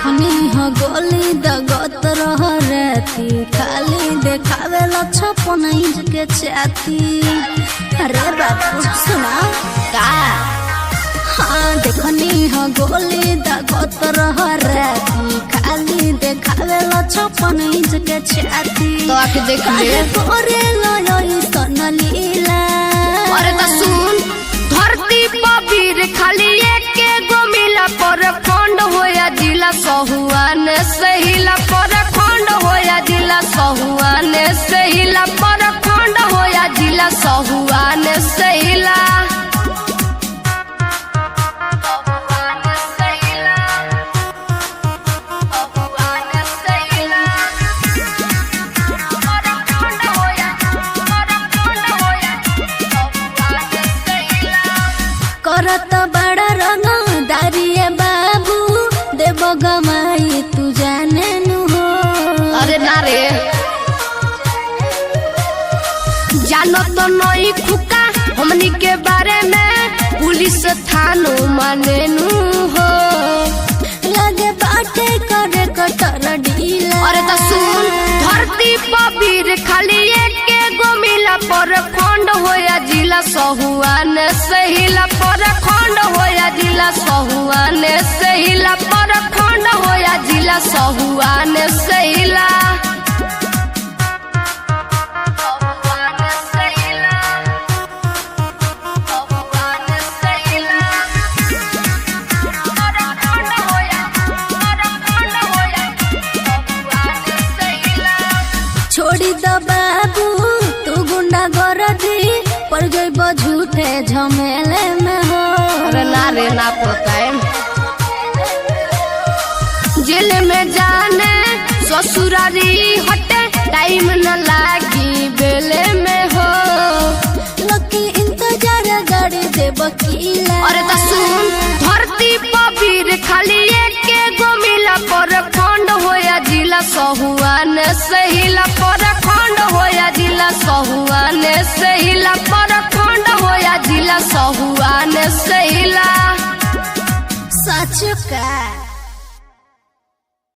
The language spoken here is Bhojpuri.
देखनी हो गोली दगत रह रहती खाली देखावे छप्पन इंच के छाती। अरे बाबू सुना का हाँ देखनी हो गोली दगत रह रहती खाली देखावे छप्पन इंच के छाती। तो आके देख ले करे लो सन लीला। अरे तो सुन धरती पबीर खाली एक गो मिला पर खंड होया जिला सहुआन सहिला पर खंड होया जिला सहुआन सहिला पर खंड होया जिला सहुआन सहिला। करत बड़ा रंगदारी बाबू देव गमाई तू जाने नु हो। अरे ना रे जानो तो नई खुका हमनी के बारे में पुलिस थानो माने नु हो। लगे बाटे करे कटर ढीला। अरे तो सुन धरती पबीर खाली एक गो मिला पर खंड होया जिला सहुआन सहिला पर खंड होया जिला सहुआन सहिला पर खंड होया जिला सहुआन सहिला। छोड़ी द बाबू तू गुंडा गर्दी पर जइब झूठे झमेले में हो। अरे ना रे ना पता है जेल में जाने ससुरारी हटे टाइम न लागी बेले में हो। लकी इंतजार गाड़ी दे बकीला। अरे तो सुन धरती पबीर खाली एक गो मिला पर खंड होया जिला सहुआन सहिला पर खंड होया जिला सहुआन सहिला पर खंड होया जिला सहुआन सहिला। सच का